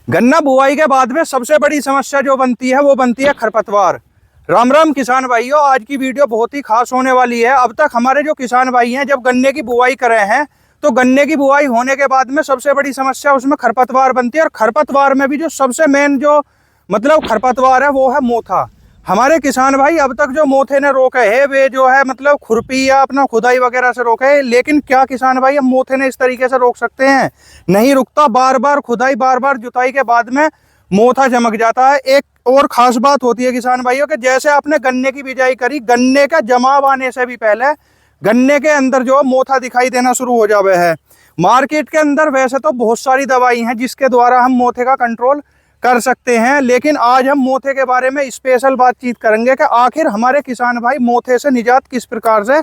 गन्ना बुआई के बाद में सबसे बड़ी समस्या जो बनती है वो बनती है खरपतवार। राम राम किसान भाइयों, आज की वीडियो बहुत ही खास होने वाली है। अब तक हमारे जो किसान भाई हैं जब गन्ने की बुआई कर रहे हैं तो गन्ने की बुआई होने के बाद में सबसे बड़ी समस्या उसमें खरपतवार बनती है। और खरपतवार में भी जो सबसे मेन जो खरपतवार है वो है मोथा। हमारे किसान भाई अब तक जो मोथे ने रोके है वे जो है खुरपी या अपना खुदाई वगैरह से रोके है, लेकिन क्या किसान भाई अब मोथे ने इस तरीके से रोक सकते हैं? नहीं रुकता। बार बार खुदाई, बार बार जुताई के बाद में मोथा चमक जाता है। एक और खास बात होती है किसान भाइयों कि जैसे आपने गन्ने की बिजाई करी, गन्ने का जमाव आने से भी पहले गन्ने के अंदर जो मोथा दिखाई देना शुरू हो जावे है। मार्केट के अंदर वैसे तो बहुत सारी दवाई हैं जिसके द्वारा हम मोथे का कंट्रोल कर सकते हैं, लेकिन आज हम मोथे के बारे में स्पेशल बातचीत करेंगे कि आखिर हमारे किसान भाई मोथे से निजात किस प्रकार से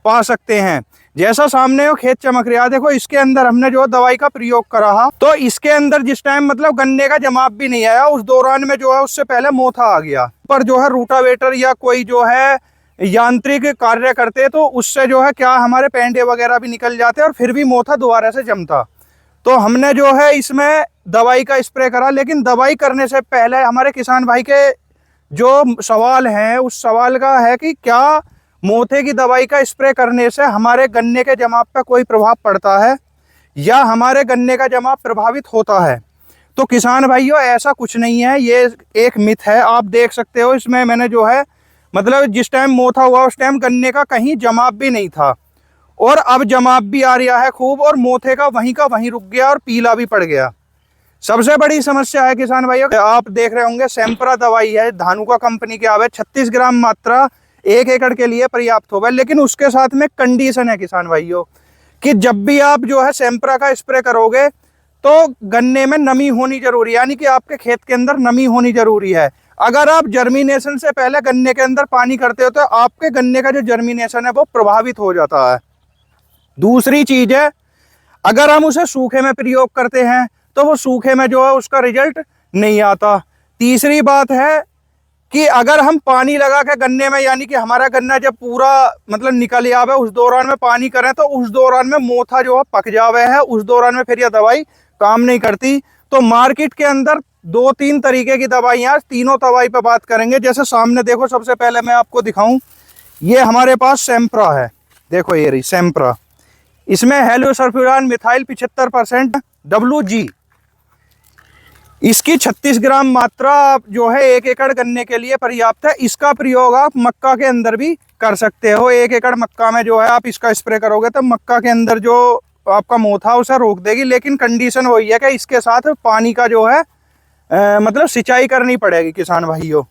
पा सकते हैं। जैसा सामने वो खेत चमक रहा है, देखो इसके अंदर हमने जो दवाई का प्रयोग करा तो इसके अंदर जिस टाइम गन्ने का जमाव भी नहीं आया उस दौरान में जो है उससे पहले मोथा आ गया। पर जो है रूटावेटर या कोई जो है यांत्रिक कार्य करते तो उससे जो है क्या हमारे पेंडे वगैरह भी निकल जाते और फिर भी मोथा दोबारा से जमता। तो हमने जो है इसमें दवाई का स्प्रे करा, लेकिन दवाई करने से पहले हमारे किसान भाई के जो सवाल है उस सवाल का है कि क्या मोथे की दवाई का स्प्रे करने से हमारे गन्ने के जमाव पर कोई प्रभाव पड़ता है या हमारे गन्ने का जमाव प्रभावित होता है। तो किसान भाइयों ऐसा कुछ नहीं है, ये एक मिथ है। आप देख सकते हो इसमें मैंने जो है जिस टाइम मोथा हुआ उस टाइम गन्ने का कहीं जमाव भी नहीं था और अब जमाव भी आ रहा है खूब और मोथे का वहीं रुक गया और पीला भी पड़ गया। सबसे बड़ी समस्या है किसान भाइयों, आप देख रहे होंगे सेम्प्रा दवाई है धानुका कंपनी के आवे 36 ग्राम मात्रा 1 एकड़ के लिए पर्याप्त होगा, लेकिन उसके साथ में कंडीशन है किसान भाइयों कि जब भी आप जो है सेम्प्रा का स्प्रे करोगे तो गन्ने में नमी होनी जरूरी है, यानी कि आपके खेत के अंदर नमी होनी जरूरी है। अगर आप जर्मिनेशन से पहले गन्ने के अंदर पानी करते हो तो आपके गन्ने का जो जर्मिनेशन है वो प्रभावित हो जाता है। दूसरी चीज है, अगर हम उसे सूखे में प्रयोग करते हैं तो वो सूखे में जो है उसका रिजल्ट नहीं आता। तीसरी बात है कि अगर हम पानी लगा के गन्ने में, यानी कि हमारा गन्ना जब पूरा निकल आवे उस दौरान में पानी करें तो उस दौरान में मोथा जो है पक जावे है, उस दौरान में फिर यह दवाई काम नहीं करती। तो मार्केट के अंदर 2-3 तरीके की दवाइयाँ, तीनों दवाई पे बात करेंगे। जैसे सामने देखो, सबसे पहले मैं आपको दिखाऊं, ये हमारे पास सेम्प्रा है। देखो ये रही सेम्प्रा, इसमें हेलोसल्फ्यूरान मिथाइल 75% WG, इसकी 36 ग्राम मात्रा जो है 1 एकड़ गन्ने के लिए पर्याप्त है। इसका प्रयोग आप मक्का के अंदर भी कर सकते हो। 1 एकड़ मक्का में जो है आप इसका स्प्रे करोगे तो मक्का के अंदर जो आपका मोथा उसे रोक देगी, लेकिन कंडीशन वही है कि इसके साथ पानी का जो है सिंचाई करनी पड़ेगी किसान भाइयों।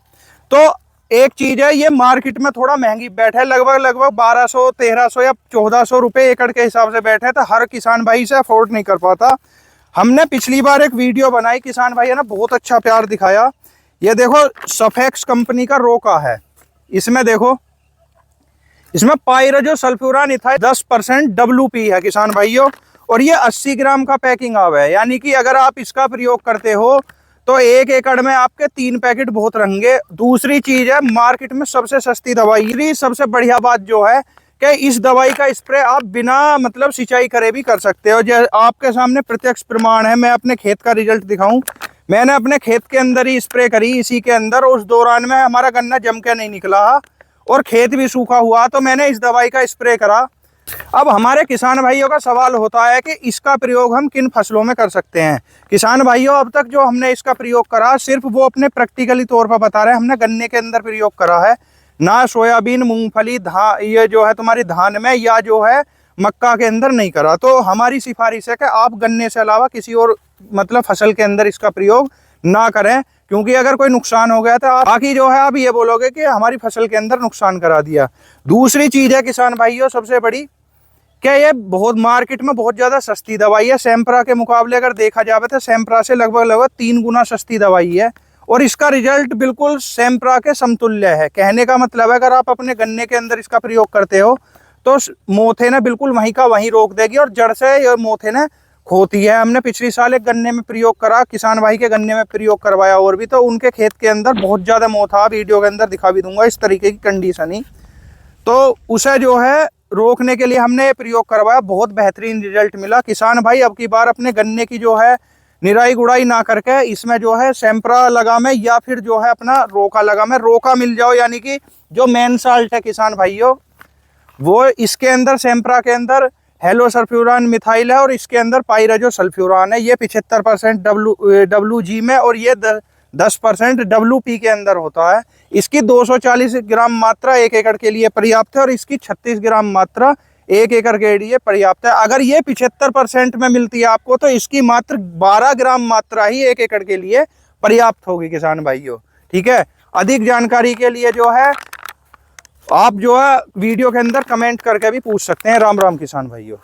तो एक चीज है, ये मार्केट में थोड़ा महंगी बैठे, लगभग 1200, 1300 या 1400 रुपये एकड़ के हिसाब से बैठे, तो हर किसान भाई से अफोर्ड नहीं कर पाता। हमने पिछली बार एक वीडियो बनाई, किसान भाई है ना बहुत अच्छा प्यार दिखाया। ये देखो सफेक्स कंपनी का रोका है, इसमें देखो इसमें पाइरोजो सल्फ्यूरान इथाइल 10% WP है किसान भाइयों, और ये 80 ग्राम का पैकिंग आवा है, यानी कि अगर आप इसका प्रयोग करते हो तो 1 एकड़ में आपके 3 पैकेट बहुत रहेंगे। दूसरी चीज है, मार्केट में सबसे सस्ती दवाई। सबसे बढ़िया बात जो है कि इस दवाई का स्प्रे आप बिना सिंचाई करे भी कर सकते हो। जो आपके सामने प्रत्यक्ष प्रमाण है, मैं अपने खेत का रिजल्ट दिखाऊं, मैंने अपने खेत के अंदर ही स्प्रे करी इसी के अंदर, उस दौरान में हमारा गन्ना जम के नहीं निकला और खेत भी सूखा हुआ, तो मैंने इस दवाई का स्प्रे करा। अब हमारे किसान भाइयों का सवाल होता है कि इसका प्रयोग हम किन फसलों में कर सकते हैं। किसान भाइयों, अब तक जो हमने इसका प्रयोग करा सिर्फ वो अपने प्रैक्टिकली तौर पर बता रहे हैं, हमने गन्ने के अंदर प्रयोग करा है, ना सोयाबीन, मूंगफली, ये जो है तुम्हारी धान में या जो है मक्का के अंदर नहीं करा। तो हमारी सिफारिश है कि आप गन्ने से अलावा किसी और फसल के अंदर इसका प्रयोग ना करें, क्योंकि अगर कोई नुकसान हो गया तो बाकी जो है आप ये बोलोगे कि हमारी फसल के अंदर नुकसान करा दिया। दूसरी चीज है किसान भाइयों सबसे बड़ी, क्या ये बहुत मार्केट में बहुत ज़्यादा सस्ती दवाई है। सेम्प्रा के मुकाबले अगर देखा जाए तो सेम्प्रा से लगभग 3 गुना सस्ती दवाई है, और इसका रिजल्ट बिल्कुल सेम्प्रा के समतुल्य है। कहने का मतलब है अगर आप अपने गन्ने के अंदर इसका प्रयोग करते हो तो मोथे ने बिल्कुल वहीं का वहीं रोक देगी और जड़ से ये मोथे ने खोती है। हमने पिछली साल एक गन्ने में प्रयोग करा, किसान भाई के गन्ने में प्रयोग करवाया और भी, तो उनके खेत के अंदर बहुत ज़्यादा मोथा, वीडियो के अंदर दिखा भी दूंगा, इस तरीके की कंडीशन ही। तो उसे जो है रोकने के लिए हमने प्रयोग करवाया, बहुत बेहतरीन रिजल्ट मिला। किसान भाई अब की बार अपने गन्ने की जो है निराई गुड़ाई ना करके इसमें जो है सेम्प्रा लगा में या फिर जो है अपना रोका लगा में, रोका मिल जाओ यानी कि जो मेन साल्ट है किसान भाइयों, वो इसके अंदर सेम्प्रा के अंदर हेलो सल्फ्यूरान मिथाइल है और इसके अंदर पाइराजो सल्फ्यूरान है। ये 75% WG में और ये 10% WP के अंदर होता है। इसकी 240 ग्राम मात्रा 1 एकड़ के लिए पर्याप्त है और इसकी 36 ग्राम मात्रा 1 एकड़ के लिए पर्याप्त है। अगर ये 75% में मिलती है आपको तो इसकी मात्र 12 ग्राम मात्रा ही 1 एकड़ के लिए पर्याप्त होगी किसान भाइयों। ठीक है, अधिक जानकारी के लिए जो है आप जो है वीडियो के अंदर कमेंट करके भी पूछ सकते हैं। राम राम किसान भाइयों।